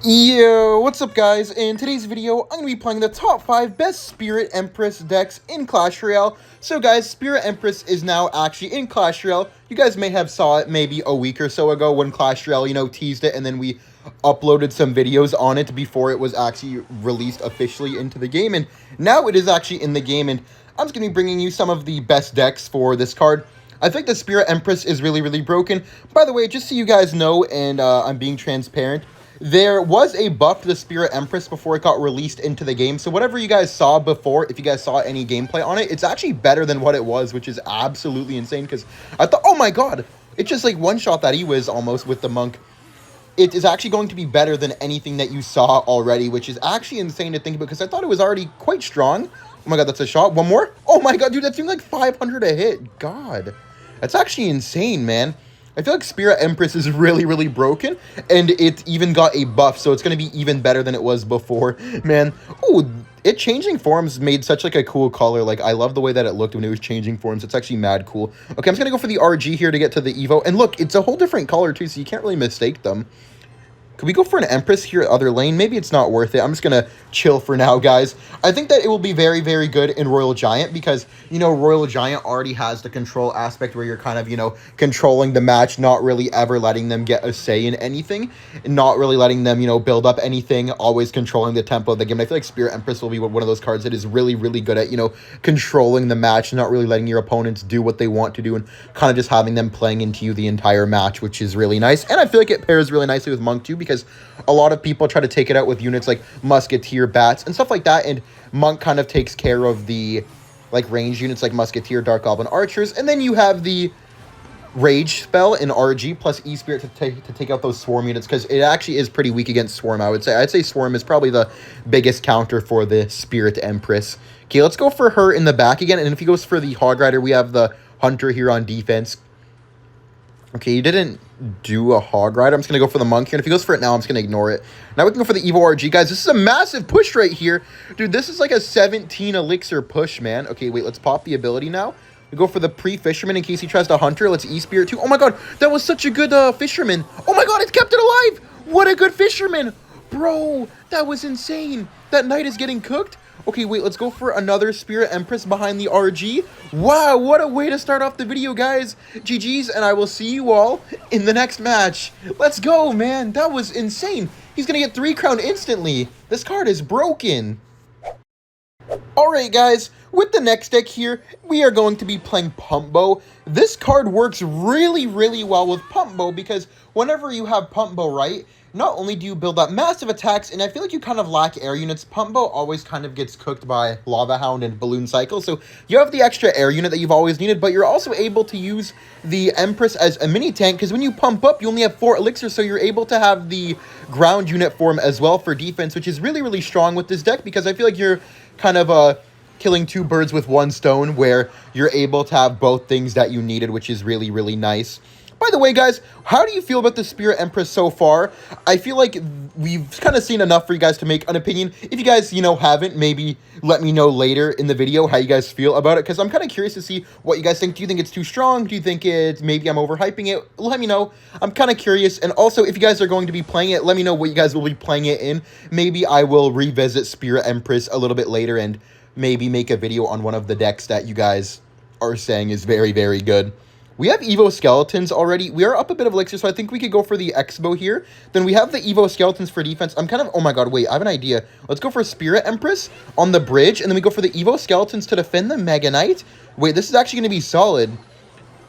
Yo, what's up guys? In today's video, I'm going to be playing the top 5 best Spirit Empress decks in Clash Royale. So guys, Spirit Empress is now actually in Clash Royale. You guys may have saw it maybe a week or so ago when Clash Royale, teased it, and then we uploaded some videos on it before it was actually released officially into the game. And now it is actually in the game, and I'm just going to be bringing you some of the best decks for this card. I think the Spirit Empress is really broken. By the way, just so you guys know, and I'm being transparent, there was a buff to the Spirit Empress before it got released into the game. So whatever you guys saw before, if you guys saw any gameplay on it, it's actually better than what it was, which is absolutely insane. Because I thought, oh my god, it just like one-shot that E-Wiz almost with the Monk. It is actually going to be better than anything that you saw already, which is actually insane to think about, because I thought it was already quite strong. Oh my god, that's a shot. One more. Oh my god, dude, that's doing like 500 a hit. God, that's actually insane, man. I feel like Spirit Empress is really broken, and it even got a buff, so it's going to be even better than it was before, man. Oh, it changing forms made such like a cool color. Like, I love the way that it looked when it was changing forms. It's actually mad cool. Okay, I'm just going to go for the RG here to get to the Evo, and look, it's a whole different color too, so you can't really mistake them. Could we go for an Empress here, other lane? Maybe it's not worth it. I'm just going to chill for now, guys. I think that it will be very good in Royal Giant because, Royal Giant already has the control aspect where you're kind of, controlling the match, not really ever letting them get a say in anything, not really letting them, build up anything, always controlling the tempo of the game. And I feel like Spirit Empress will be one of those cards that is really good at, controlling the match, not really letting your opponents do what they want to do and kind of just having them playing into you the entire match, which is really nice. And I feel like it pairs really nicely with Monk too, because a lot of people try to take it out with units like Musketeer, Bats, and stuff like that, and Monk kind of takes care of the like range units like Musketeer, Dark Goblin, Archers, and then you have the Rage spell in RG plus E-Spirit to take out those Swarm units, because it actually is pretty weak against Swarm, I would say. I'd say Swarm is probably the biggest counter for the Spirit Empress. Okay, let's go for her in the back again, and if he goes for the Hog Rider, we have the Hunter here on defense. Okay, he didn't do a Hog Rider. I'm just going to go for the Monk here. And if he goes for it now, I'm just going to ignore it. Now we can go for the Evo RG. Guys, this is a massive push right here. Dude, this is like a 17 elixir push, man. Okay, wait, let's pop the ability now. We go for the pre-Fisherman in case he tries to Hunter. Let's E-Spirit too. Oh my god, that was such a good Fisherman. Oh my god, it's kept it alive. What a good Fisherman. Bro, that was insane. That Knight is getting cooked. Okay, wait, let's go for another Spirit Empress behind the RG. Wow, what a way to start off the video, guys. GG's, and I will see you all in the next match. Let's go, man. That was insane. He's going to get 3 crown instantly. This card is broken. Alright, guys, with the next deck here, we are going to be playing Pumbbo. This card works really well with Pumbbo, because whenever you have Pumbbo, right, not only do you build up massive attacks, and I feel like you kind of lack air units. Pumbbo always kind of gets cooked by Lava Hound and Balloon Cycle, so you have the extra air unit that you've always needed, but you're also able to use the Empress as a mini tank, because when you pump up, you only have 4 elixirs, so you're able to have the ground unit form as well for defense, which is really strong with this deck, because I feel like you're kind of killing 2 birds with 1 stone, where you're able to have both things that you needed, which is really nice. By the way, guys, how do you feel about the Spirit Empress so far? I feel like we've kind of seen enough for you guys to make an opinion. If you guys, haven't, maybe let me know later in the video how you guys feel about it, because I'm kind of curious to see what you guys think. Do you think it's too strong? Do you think maybe I'm overhyping it? Let me know. I'm kind of curious. And also, if you guys are going to be playing it, let me know what you guys will be playing it in. Maybe I will revisit Spirit Empress a little bit later and maybe make a video on one of the decks that you guys are saying is very good. We have Evo Skeletons already. We are up a bit of elixir, so I think we could go for the Expo here. Then we have the Evo Skeletons for defense. I'm kind of... Oh my god, wait, I have an idea. Let's go for Spirit Empress on the bridge, and then we go for the Evo Skeletons to defend the Mega Knight. Wait, this is actually going to be solid.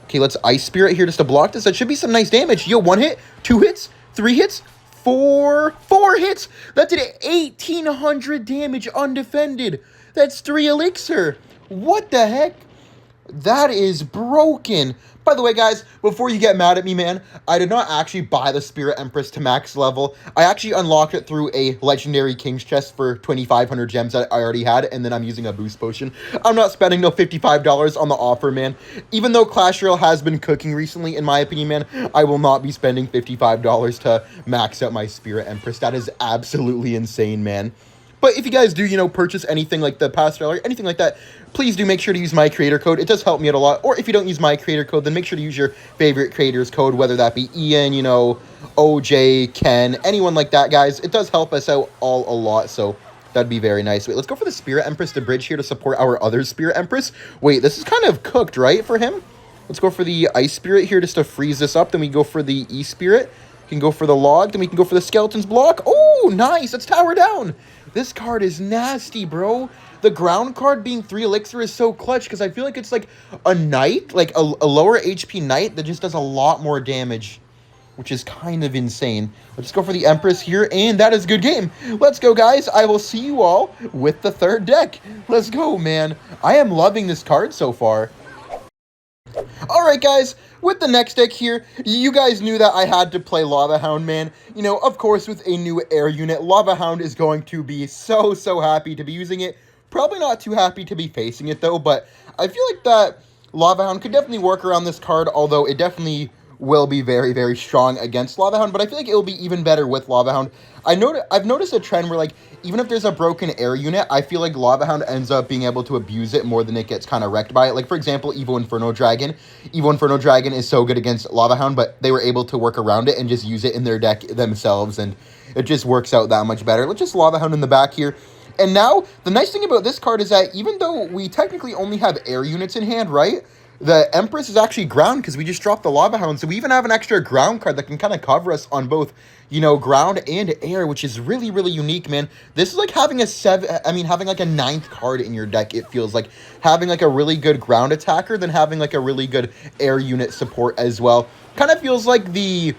Okay, let's Ice Spirit here just to block this. That should be some nice damage. Yo, 1 hit, 2 hits, 3 hits, 4 hits. That did 1,800 damage undefended. That's 3 elixir. What the heck? That is broken. By the way, guys, before you get mad at me, man, I did not actually buy the Spirit Empress to max level. I actually unlocked it through a legendary King's Chest for 2,500 gems that I already had, and then I'm using a boost potion. I'm not spending no $55 on the offer, man. Even though Clash Royale has been cooking recently, in my opinion, man, I will not be spending $55 to max out my Spirit Empress. That is absolutely insane, man. But if you guys do, purchase anything like the Pastel or anything like that, please do make sure to use my creator code. It does help me out a lot. Or if you don't use my creator code, then make sure to use your favorite creator's code, whether that be Ian, OJ, Ken, anyone like that, guys. It does help us out all a lot, so that'd be very nice. Wait, let's go for the Spirit Empress to bridge here to support our other Spirit Empress. Wait, this is kind of cooked, right, for him? Let's go for the Ice Spirit here just to freeze this up. Then we go for the E-Spirit. We can go for the Log. Then we can go for the Skeleton's Block. Oh, nice. Let's tower down. This card is nasty, bro. The ground card being 3 elixir is so clutch because I feel like it's like a knight, like a lower HP knight that just does a lot more damage, which is kind of insane. Let's go for the Empress here, and that is a good game. Let's go, guys. I will see you all with the 3rd deck. Let's go, man. I am loving this card so far. Alright, guys, with the next deck here, you guys knew that I had to play Lava Hound, man. You know, of course, with a new air unit, Lava Hound is going to be so happy to be using it. Probably not too happy to be facing it, though, but I feel like that Lava Hound could definitely work around this card, although it definitely will be very strong against Lava Hound, but I feel like it will be even better with Lava Hound. I've noticed a trend where, like, even if there's a broken air unit, I feel like Lava Hound ends up being able to abuse it more than it gets kind of wrecked by it. Like, for example, Evo Inferno Dragon. Evo Inferno Dragon is so good against Lava Hound, but they were able to work around it and just use it in their deck themselves, and it just works out that much better. Let's just Lava Hound in the back here. And now, the nice thing about this card is that even though we technically only have air units in hand, right? The Empress is actually ground because we just dropped the Lava Hound. So we even have an extra ground card that can kind of cover us on both, you know, ground and air, which is really unique, man. This is like having having like a 9th card in your deck. It feels like having like a really good ground attacker than having like a really good air unit support as well. Kind of feels like the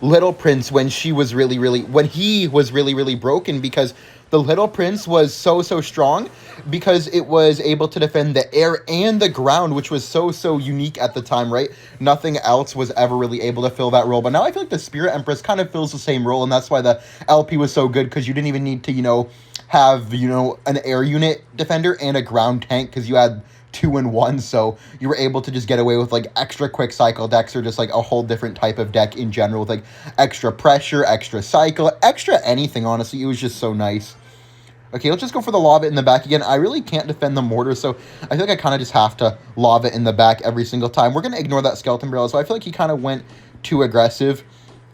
Little Prince when he was really broken, because the Little Prince was so strong because it was able to defend the air and the ground, which was so unique at the time, right? Nothing else was ever really able to fill that role. But now I feel like the Spirit Empress kind of fills the same role, and that's why the LP was so good, because you didn't even need to, you know, have, you know, an air unit defender and a ground tank, because you had 2 in 1, so you were able to just get away with like extra quick cycle decks, or just like a whole different type of deck in general with like extra pressure, extra cycle, extra anything. Honestly, it was just so nice. Okay, let's just go for the Logbait in the back again. I really can't defend the Mortar, so I feel like I kind of just have to Logbait in the back every single time. We're going to ignore that Skeleton Barrel, so I feel like he kind of went too aggressive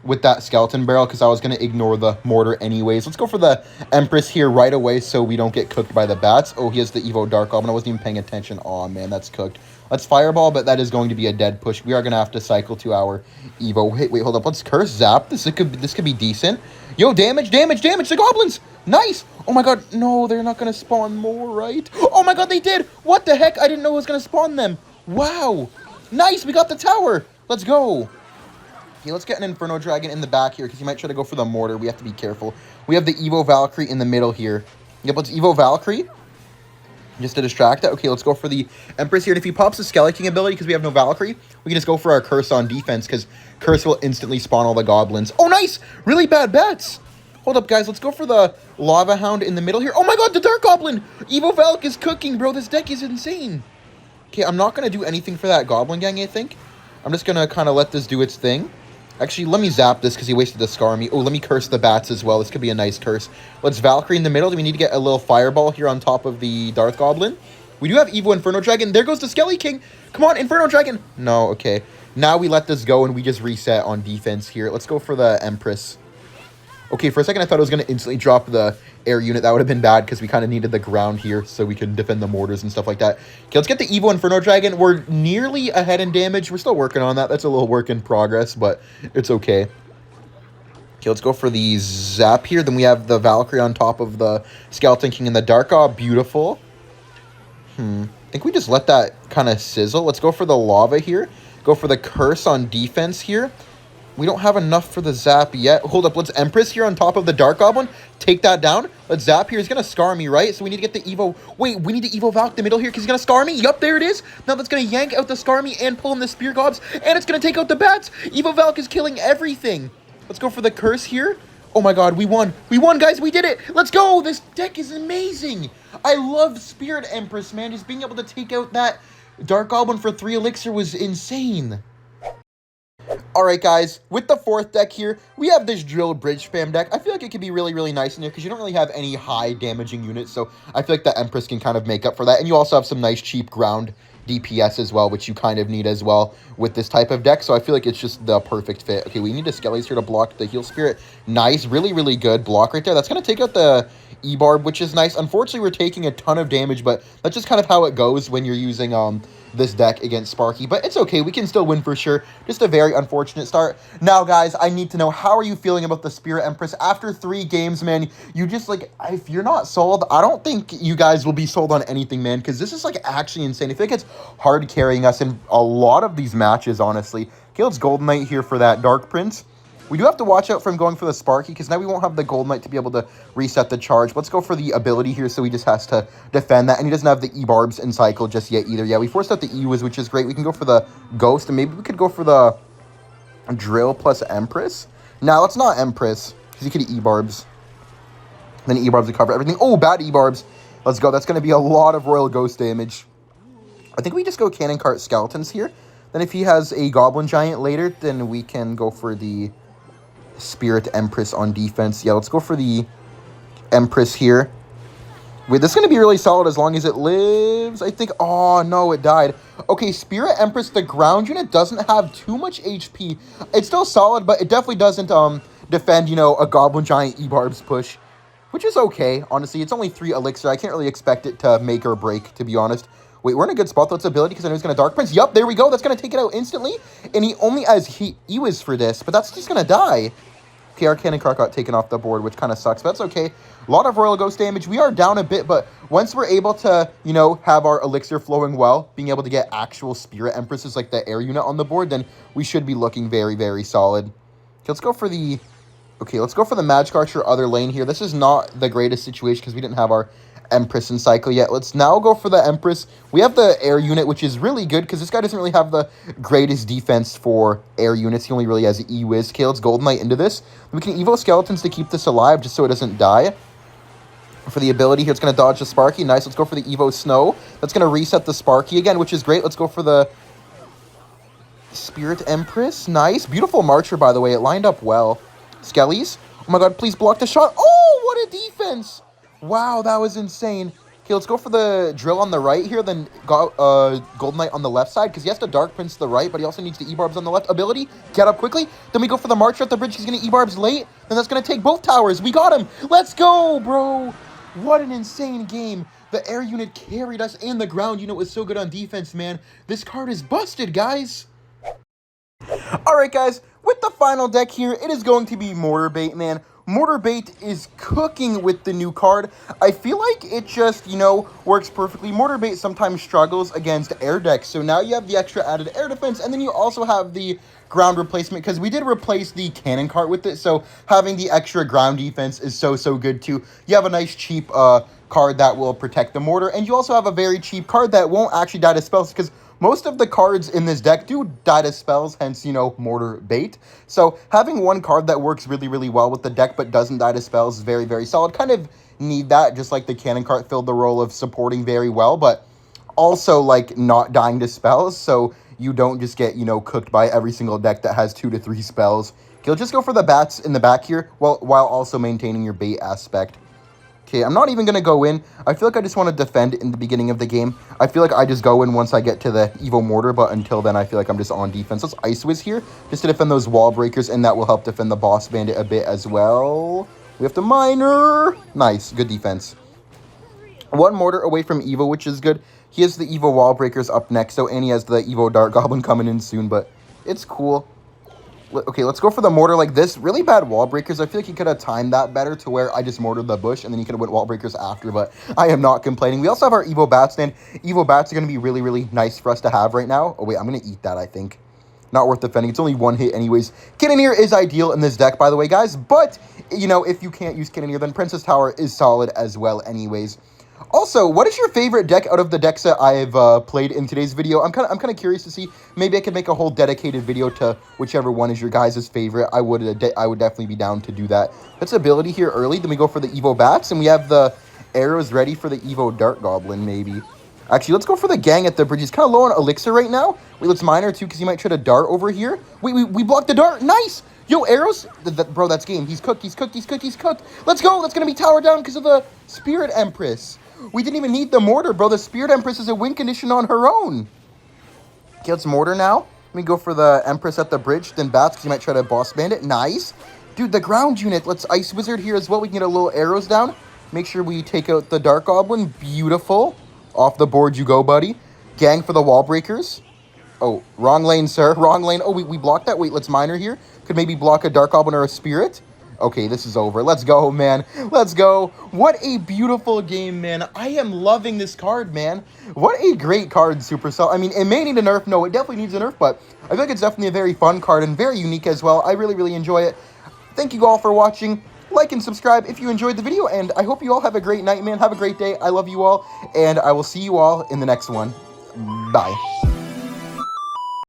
with that Skeleton Barrel because I was going to ignore the Mortar anyways. Let's go for the Empress here right away so we don't get cooked by the bats. Oh, he has the Evo Dark Goblin. I wasn't even paying attention. Oh, man, that's cooked. Let's Fireball, but that is going to be a dead push. We are going to have to cycle to our Evo. Wait, hold up. Let's Curse Zap. This could be decent. Yo, damage. The Goblins. Nice. Oh, my God. No, they're not going to spawn more, right? Oh, my God, they did. What the heck? I didn't know it was going to spawn them. Wow. Nice. We got the tower. Let's go. Okay, let's get an Inferno Dragon in the back here because he might try to go for the Mortar. We have to be careful. We have the Evo Valkyrie in the middle here. Yep, let's Evo Valkyrie just to distract it. Okay, let's go for the Empress here. And if he pops the Skeleton King ability because we have no Valkyrie, we can just go for our Curse on defense because Curse will instantly spawn all the Goblins. Oh, nice! Really bad bets! Hold up, guys. Let's go for the Lava Hound in the middle here. Oh, my God, the Dark Goblin! Evo Valk is cooking, bro. This deck is insane. Okay, I'm not going to do anything for that Goblin Gang, I think. I'm just going to kind of let this do its thing. Actually, let me zap this because he wasted the Scar on me. Oh, let me curse the bats as well. This could be a nice curse. Let's Valkyrie in the middle. Do we need to get a little Fireball here on top of the Darth Goblin? We do have Evo Inferno Dragon. There goes the Skelly King. Come on, Inferno Dragon. No, okay. Now we let this go and we just reset on defense here. Let's go for the Empress. Okay, for a second I thought it was going to instantly drop the air unit. That would have been bad because we kind of needed the ground here so we could defend the mortars and stuff like that. Okay, let's get the Evo Inferno Dragon. We're nearly ahead in damage. We're still working on that. That's a little work in progress, but it's okay. Okay, let's go for the Zap here. Then we have the Valkyrie on top of the Skeleton King and the Dark God. Beautiful. I think we just let that kind of sizzle. Let's go for the Lava here. Go for the Curse on defense here. We don't have enough for the Zap yet. Hold up, let's Empress here on top of the Dark Goblin. Take that down. Let's Zap here. He's going to Scar me, right? So we need to get the Evo. Wait, we need to Evo Valk the middle here because he's going to Scar me. Yup, there it is. Now that's going to yank out the Scar me and pull in the Spear Gobs. And it's going to take out the bats. Evo Valk is killing everything. Let's go for the Curse here. Oh my God, we won. We won, guys. We did it. Let's go. This deck is amazing. I love Spirit Empress, man. Just being able to take out that Dark Goblin for 3 elixir was insane. Alright guys, with the 4th deck here, we have this Drill Bridge Spam deck. I feel like it could be really, really nice in here because you don't really have any high damaging units, so I feel like the Empress can kind of make up for that. And you also have some nice cheap ground DPS as well, which you kind of need as well with this type of deck. So I feel like it's just the perfect fit. Okay, we need a Skellies here to block the Heal Spirit. Nice, really, really good block right there. That's going to take out the E-Barb, which is nice. Unfortunately, we're taking a ton of damage, but that's just kind of how it goes when you're using this deck against Sparky. But it's okay. We can still win for sure. Just a very unfortunate start. Now, guys, I need to know, how are you feeling about the Spirit Empress? After 3 games, man, you just, like, if you're not sold, I don't think you guys will be sold on anything, man, because this is, like, actually insane. I feel like it's hard carrying us in a lot of these matches, honestly. Okay, let's Golden Knight here for that Dark Prince. We do have to watch out from going for the Sparky, because now we won't have the Golden Knight to be able to reset the charge. Let's go for the ability here, so he just has to defend that. And he doesn't have the E-Barbs in cycle just yet either. Yeah, we forced out the E-Wiz, which is great. We can go for the Ghost, and maybe we could go for the Drill plus Empress. Now, it's not Empress, because he could E-Barbs. Then E-Barbs would cover everything. Oh, bad E-Barbs. Let's go. That's going to be a lot of Royal Ghost damage. I think we just go Cannon Cart Skeletons here. Then if he has a Goblin Giant later, then we can go for the Spirit Empress on defense. Yeah, let's go for the Empress here. Wait, this is going to be really solid as long as it lives, I think. Oh, no, it died. Okay, Spirit Empress, the ground unit doesn't have too much HP. It's still solid, but it definitely doesn't defend, you know, a Goblin Giant E-Barbs push, which is okay, honestly. It's only 3 Elixir. I can't really expect it to make or break, to be honest. Wait, we're in a good spot. That's ability, because I know he's going to Dark Prince. Yup, there we go. That's going to take it out instantly. And he only has E-Wiz for this, but that's just going to die. Okay, our Cannon Cart got taken off the board, which kind of sucks, but that's okay. A lot of Royal Ghost damage. We are down a bit, but once we're able to, you know, have our Elixir flowing well, being able to get actual Spirit Empresses like the air unit on the board, then we should be looking very, very solid. Okay, let's go for the... Okay, let's go for the Magic Archer other lane here. This is not the greatest situation because we didn't have our Empress in cycle yet. Let's now go for the Empress. We have the air unit, which is really good because this guy doesn't really have the greatest defense for air units. He only really has E-Wiz. Okay, let's Golden Knight into this. We can Evo Skeletons to keep this alive just so it doesn't die. For the ability here, it's going to dodge the Sparky. Nice. Let's go for the Evo Snow. That's going to reset the Sparky again, which is great. Let's go for the Spirit Empress. Nice. Beautiful Marcher, by the way. It lined up well. Skellies. Oh my god, please block the shot. Oh, what a defense. Wow, that was insane. Okay, let's go for the Drill on the right here, then Golden Knight on the left side, because he has to Dark Prince to the right, but he also needs the E-Barbs on the left. Ability, get up quickly. Then we go for the Marcher at the bridge. He's going to E-Barbs late, and that's going to take both towers. We got him. Let's go, bro. What an insane game. The air unit carried us, and the ground unit was so good on defense, man. This card is busted, guys. Alright, guys, with the final deck here, it is going to be Mortar Bait, man. Mortar Bait is cooking with the new card. I feel like it just, you know, works perfectly. Mortar Bait sometimes struggles against air decks, so now you have the extra added air defense, and then you also have the ground replacement, because we did replace the Cannon Cart with it, so having the extra ground defense is so good, too. You have a nice, cheap card that will protect the Mortar, and you also have a very cheap card that won't actually die to spells, because most of the cards in this deck do die to spells, hence, you know, Mortar Bait. So having one card that works really well with the deck but doesn't die to spells is very solid. Kind of need that, just like the Cannon Cart filled the role of supporting very well, but also, like, not dying to spells, so you don't just get, you know, cooked by every single deck that has 2 to 3 spells. Okay, let's just go for the bats in the back here, while also maintaining your bait aspect. Okay, I'm not even going to go in. I feel like I just want to defend in the beginning of the game. I feel like I just go in once I get to the Evo Mortar, but until then, I feel like I'm just on defense. Let's Ice Wiz here, just to defend those wall breakers, and that will help defend the Boss Bandit a bit as well. We have to Miner. Nice, good defense. One Mortar away from Evo, which is good. He has the Evo Wall Breakers up next, so and he has the Evo Dart Goblin coming in soon, but it's cool. Okay, let's go for the Mortar like this. Really bad wall breakers. I feel like he could have timed that better to where I just mortared the bush, and then he could have went wall breakers after, but I am not complaining. We also have our Evo Bats, and Evo Bats are going to be really nice for us to have right now. Oh, wait, I'm going to eat that, I think. Not worth defending. It's only 1 hit anyways. Cannoneer is ideal in this deck, by the way, guys, but, you know, if you can't use Cannoneer, then Princess Tower is solid as well anyways. Also, what is your favorite deck out of the decks that I've played in today's video? I'm kind of curious to see. Maybe I could make a whole dedicated video to whichever one is your guys' favorite. I would definitely be down to do that. That's ability here early. Then we go for the Evo Bats, and we have the arrows ready for the Evo Dart Goblin, maybe. Actually, let's go for the Gang at the bridge. He's kind of low on Elixir right now. Wait, let's Miner too, because he might try to dart over here. Wait, we blocked the dart. Nice! Yo, arrows? Bro, that's game. He's cooked. Let's go. That's going to be tower down because of the Spirit Empress. We didn't even need the Mortar, bro. The Spirit Empress is a win condition on her own. Okay, let's Mortar now. Let me go for the Empress at the bridge, then Bats, because you might try to Boss Bandit. Nice. Dude, the ground unit. Let's Ice Wizard here as well. We can get a little arrows down. Make sure we take out the Dark Goblin. Beautiful. Off the board you go, buddy. Gang for the Wall Breakers. Oh, wrong lane, sir. Wrong lane. Oh, we blocked that. Wait, let's Miner here. Could maybe block a Dark Goblin or a Spirit. Okay, this is over. Let's go, man. Let's go. What a beautiful game, man. I am loving this card, man. What a great card, Supercell. I mean, it may need a nerf. No, it definitely needs a nerf, but I feel like it's definitely a very fun card and very unique as well. I really, really enjoy it. Thank you all for watching. Like and subscribe if you enjoyed the video, and I hope you all have a great night, man. Have a great day. I love you all, and I will see you all in the next one. Bye.